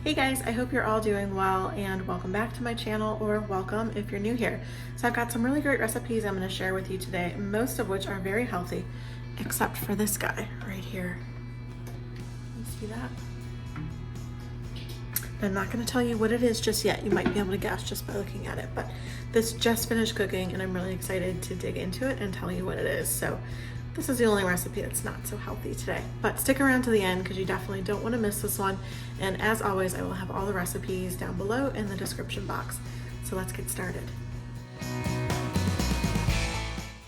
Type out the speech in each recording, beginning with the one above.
Hey guys, I hope you're all doing well and welcome back to my channel, or welcome if you're new here. So I've got some really great recipes I'm going to share with you today, most of which are very healthy, except for this guy right here. You see that? I'm not going to tell you what it is just yet. You might be able to guess just by looking at it, but this just finished cooking and I'm really excited to dig into it and tell you what it is. So this is the only recipe that's not so healthy today, but stick around to the end because you definitely don't want to miss this one. And as always, I will have all the recipes down below in the description box. So let's get started.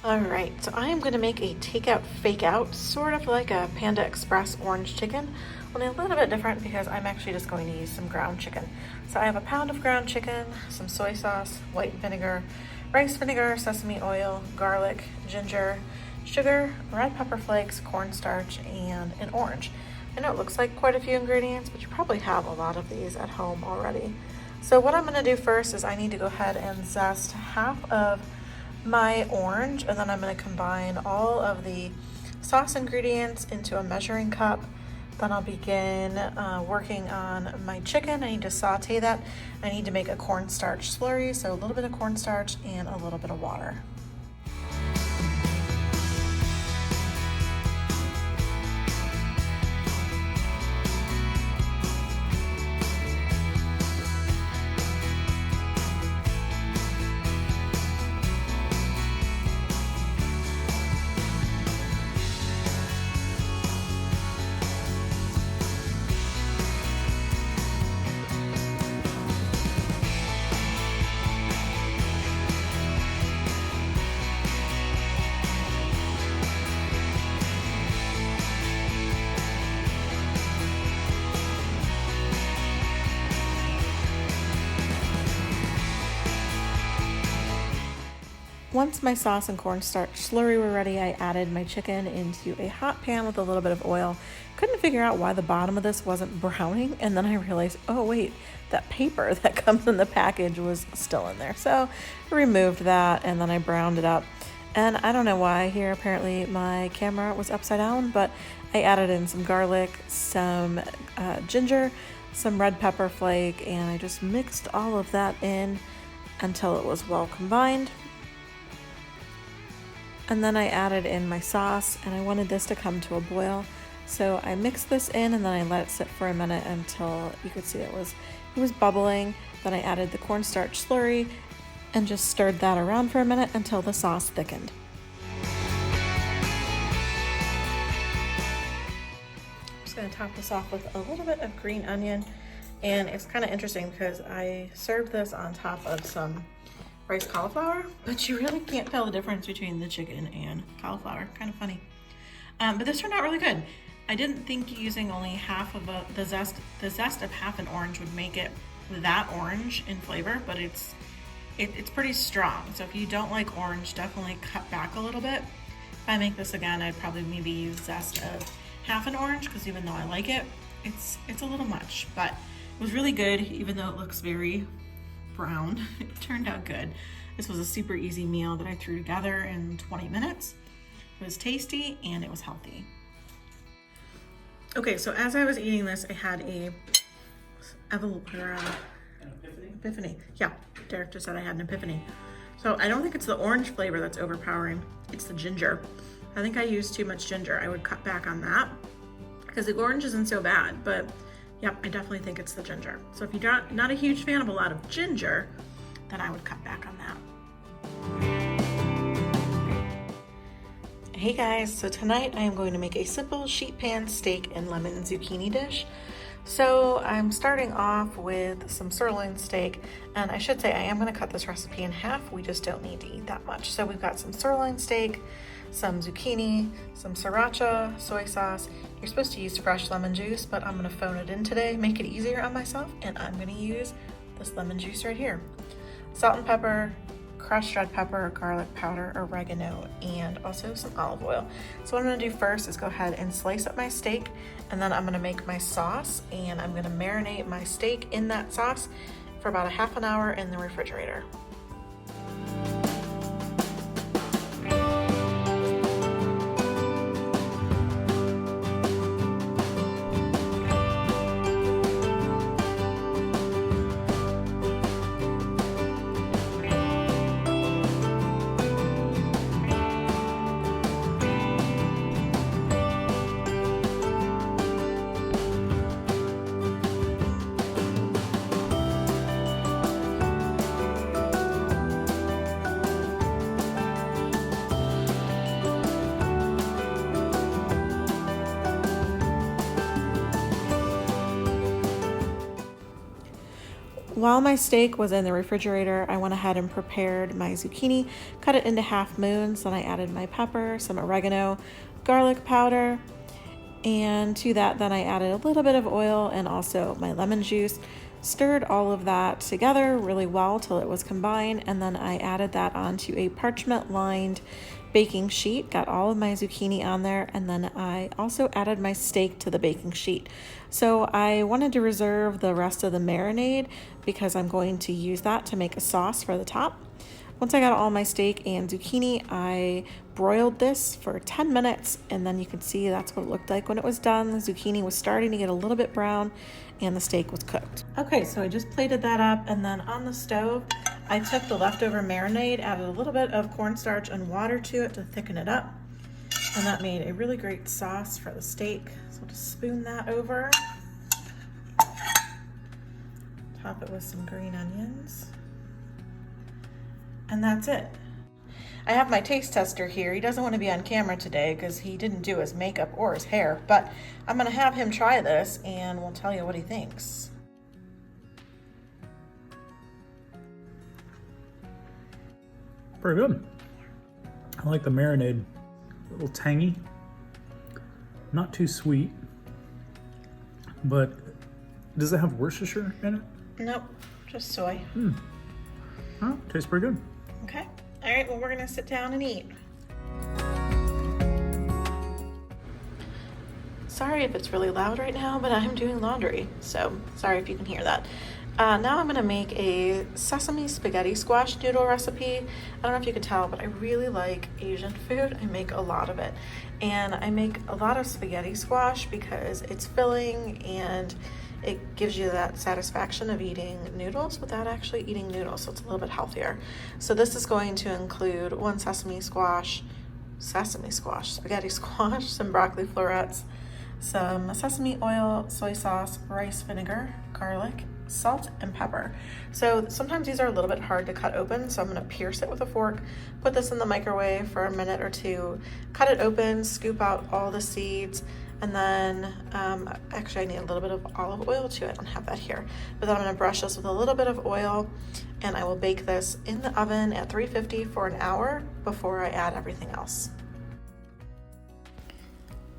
All right, so I am going to make a takeout fake out, sort of like a Panda Express orange chicken, only a little bit different because I'm actually just going to use some ground chicken. So I have a pound of ground chicken, some soy sauce, white vinegar, rice vinegar, sesame oil, garlic, ginger, sugar, red pepper flakes, cornstarch, and an orange. I know it looks like quite a few ingredients, but you probably have a lot of these at home already. So what I'm going to do first is I need to go ahead and zest half of my orange, and then I'm going to combine all of the sauce ingredients into a measuring cup. Then I'll begin working on my chicken. I need to saute that. I need to make a cornstarch slurry, so a little bit of cornstarch and a little bit of water. Once my sauce and cornstarch slurry were ready, I added my chicken into a hot pan with a little bit of oil. Couldn't figure out why the bottom of this wasn't browning, and then I realized, oh wait, that paper that comes in the package was still in there. So I removed that and then I browned it up. And I don't know why here, apparently my camera was upside down, but I added in some garlic, some ginger, some red pepper flake, and I just mixed all of that in until it was well combined. And then I added in my sauce, and I wanted this to come to a boil. So I mixed this in and then I let it sit for a minute until you could see it was bubbling. Then I added the cornstarch slurry and just stirred that around for a minute until the sauce thickened. I'm just gonna top this off with a little bit of green onion. And it's kind of interesting because I served this on top of some rice cauliflower, but you really can't tell the difference between the chicken and cauliflower. Kind of funny. But this turned out really good. I didn't think using only half of the zest of half an orange would make it that orange in flavor, but it's pretty strong. So if you don't like orange, definitely cut back a little bit. If I make this again, I'd probably maybe use zest of half an orange, because even though I like it, it's a little much, but it was really good, even though it looks very brown. It turned out good. This was a super easy meal that I threw together in 20 minutes. It was tasty and it was healthy. Okay, so as I was eating this, I had an epiphany. Yeah, Derek just said I had an epiphany. So I don't think it's the orange flavor that's overpowering. It's the ginger. I think I used too much ginger. I would cut back on that because the orange isn't so bad, but yep, I definitely think it's the ginger. So if you're not a huge fan of a lot of ginger, then I would cut back on that. Hey guys, so tonight I am going to make a simple sheet pan steak and lemon zucchini dish. So I'm starting off with some sirloin steak, and I should say I am going to cut this recipe in half. We just don't need to eat that much. So we've got some sirloin steak, some zucchini, some sriracha, soy sauce. You're supposed to use fresh lemon juice, but I'm going to phone it in today, make it easier on myself, and I'm going to use this lemon juice right here. Salt and pepper, crushed red pepper, garlic powder, oregano, and also some olive oil. So what I'm going to do first is go ahead and slice up my steak, and then I'm going to make my sauce, and I'm going to marinate my steak in that sauce for about a half an hour in the refrigerator. While my steak was in the refrigerator, I went ahead and prepared my zucchini, cut it into half moons, then I added my pepper, some oregano, garlic powder, and to that then I added a little bit of oil and also my lemon juice. Stirred all of that together really well till it was combined, and then I added that onto a parchment lined baking sheet, got all of my zucchini on there, and then I also added my steak to the baking sheet. So I wanted to reserve the rest of the marinade because I'm going to use that to make a sauce for the top. Once I got all my steak and zucchini, I broiled this for 10 minutes, and then you can see that's what it looked like when it was done. The zucchini was starting to get a little bit brown and the steak was cooked. Okay, so I just plated that up, and then on the stove, I took the leftover marinade, added a little bit of cornstarch and water to it to thicken it up, and that made a really great sauce for the steak. So I'll just spoon that over, top it with some green onions, and that's it. I have my taste tester here. He doesn't want to be on camera today because he didn't do his makeup or his hair, but I'm going to have him try this and we'll tell you what he thinks. Pretty good. I like the marinade. A little tangy, not too sweet, but does it have Worcestershire in it? Nope, just soy. Oh, tastes pretty good. Okay. All right, well, we're gonna sit down and eat. Sorry if it's really loud right now, but I'm doing laundry, so sorry if you can hear that. Now I'm gonna make a sesame spaghetti squash noodle recipe. I don't know if you can tell, but I really like Asian food. I make a lot of it. And I make a lot of spaghetti squash because it's filling and it gives you that satisfaction of eating noodles without actually eating noodles, so it's a little bit healthier. So this is going to include one sesame squash, spaghetti squash, some broccoli florets, some sesame oil, soy sauce, rice vinegar, garlic, salt, and pepper. So sometimes these are a little bit hard to cut open, so I'm going to pierce it with a fork, put this in the microwave for a minute or two, cut it open, scoop out all the seeds, and then actually I need a little bit of olive oil too. I don't have that here, but then I'm going to brush this with a little bit of oil, and I will bake this in the oven at 350 for an hour before I add everything else.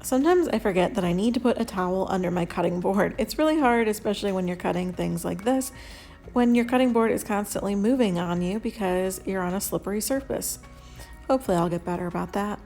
Sometimes I forget that I need to put a towel under my cutting board. It's really hard, especially when you're cutting things like this, when your cutting board is constantly moving on you because you're on a slippery surface. Hopefully I'll get better about that.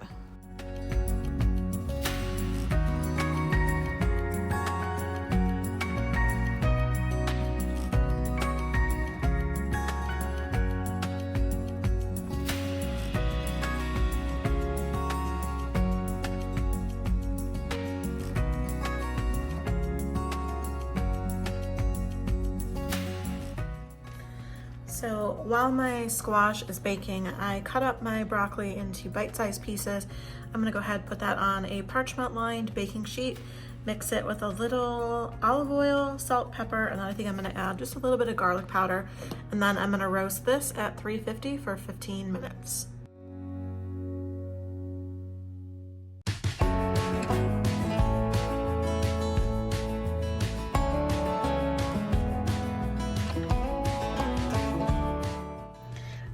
So while my squash is baking, I cut up my broccoli into bite-sized pieces. I'm gonna go ahead and put that on a parchment-lined baking sheet, mix it with a little olive oil, salt, pepper, and then I think I'm gonna add just a little bit of garlic powder. And then I'm gonna roast this at 350 for 15 minutes.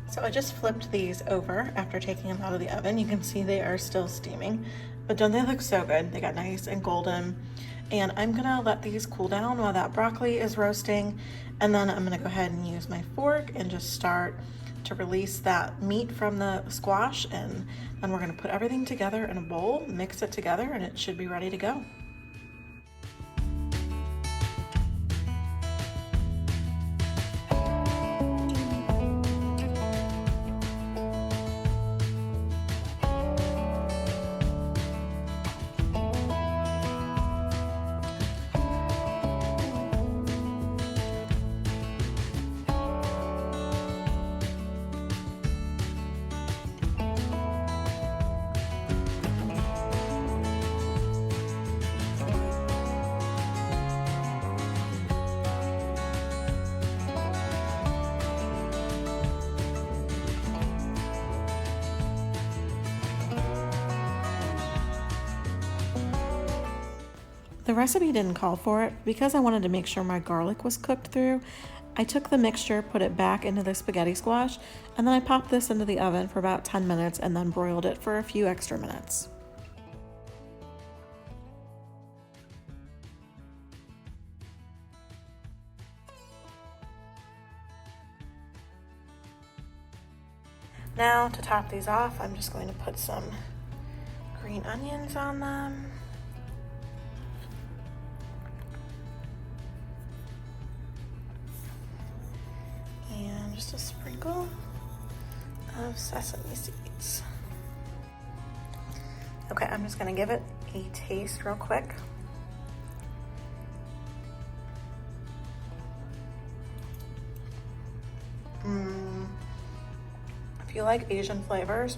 So I just flipped these over after taking them out of the oven. You can see they are still steaming, but don't they look so good? They got nice and golden. And I'm gonna let these cool down while that broccoli is roasting. And then I'm gonna go ahead and use my fork and just start to release that meat from the squash. And then we're gonna put everything together in a bowl, mix it together, and it should be ready to go. The recipe didn't call for it because I wanted to make sure my garlic was cooked through. I took the mixture, put it back into the spaghetti squash, and then I popped this into the oven for about 10 minutes and then broiled it for a few extra minutes. Now to top these off, I'm just going to put some green onions on them. And just a sprinkle of sesame seeds. Okay, I'm just gonna give it a taste real quick. If you like Asian flavors,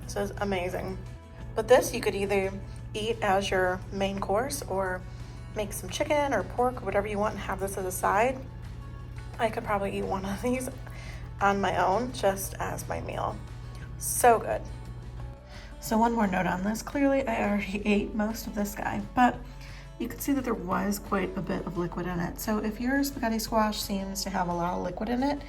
this is amazing. But this you could either eat as your main course or make some chicken or pork or whatever you want and have this as a side. I could probably eat one of these on my own just as my meal. So good. So one more note on this. Clearly I already ate most of this guy, but you can see that there was quite a bit of liquid in it. So if your spaghetti squash seems to have a lot of liquid in it,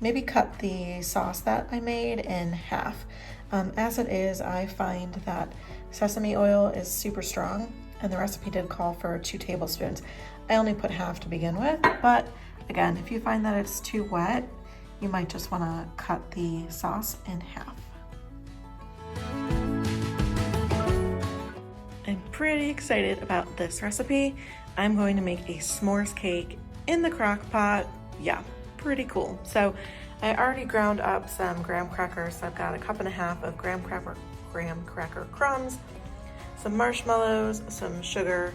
maybe cut the sauce that I made in half. As it is, I find that sesame oil is super strong, and the recipe did call for 2 tablespoons. I only put half to begin with, but again, if you find that it's too wet, you might just want to cut the sauce in half. I'm pretty excited about this recipe. I'm going to make a s'mores cake in the crock pot. Yeah, pretty cool. So I already ground up some graham crackers. So I've got a 1.5 cups of graham cracker crumbs, some marshmallows, some sugar,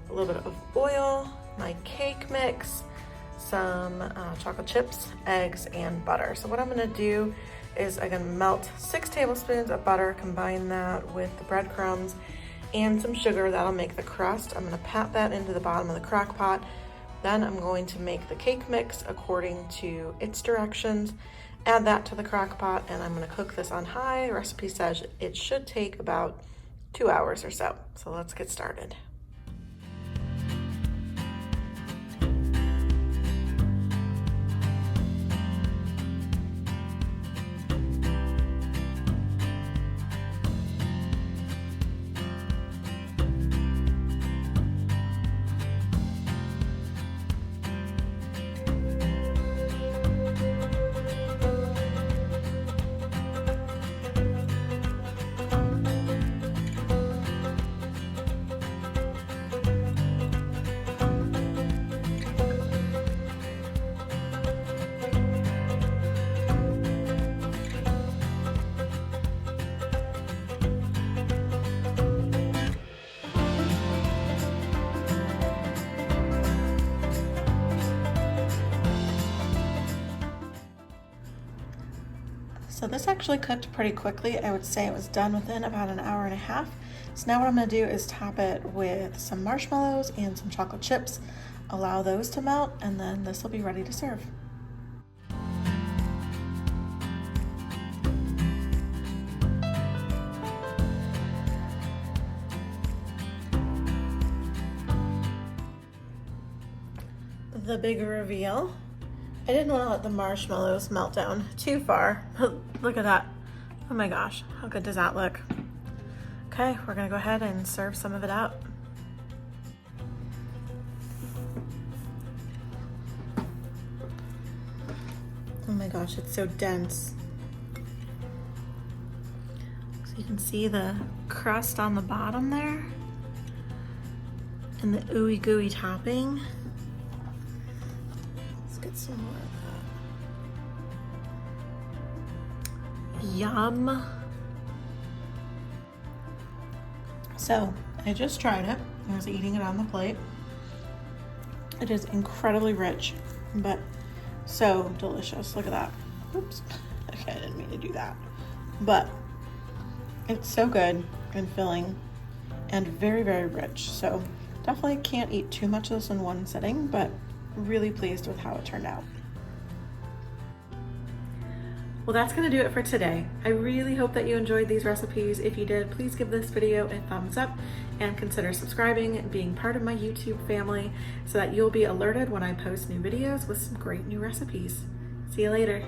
a little bit of oil, my cake mix, some chocolate chips, eggs, and butter. So what I'm gonna do is I'm gonna melt 6 tablespoons of butter, combine that with the breadcrumbs and some sugar. That'll make the crust. I'm gonna pat that into the bottom of the crock pot. Then I'm going to make the cake mix according to its directions, add that to the crock pot, and I'm gonna cook this on high. The recipe says it should take about 2 hours or so. So let's get started. So this actually cooked pretty quickly. I would say it was done within about 1.5 hours. So now what I'm gonna do is top it with some marshmallows and some chocolate chips, allow those to melt, and then this will be ready to serve. The big reveal. I didn't want to let the marshmallows melt down too far. Look at that. Oh my gosh, how good does that look? Okay, we're gonna go ahead and serve some of it out. Oh my gosh, it's so dense. So you can see the crust on the bottom there and the ooey gooey topping. Get some more of that. Yum. So I just tried it. I was eating it on the plate. It is incredibly rich, but so delicious. Look at that. Oops. Okay, I didn't mean to do that. But it's so good and filling and very, very rich. So definitely can't eat too much of this in one sitting, but really pleased with how it turned out. Well, that's going to do it for today. I really hope that you enjoyed these recipes. If you did, please give this video a thumbs up and consider subscribing and being part of my YouTube family so that you'll be alerted when I post new videos with some great new recipes. See you later.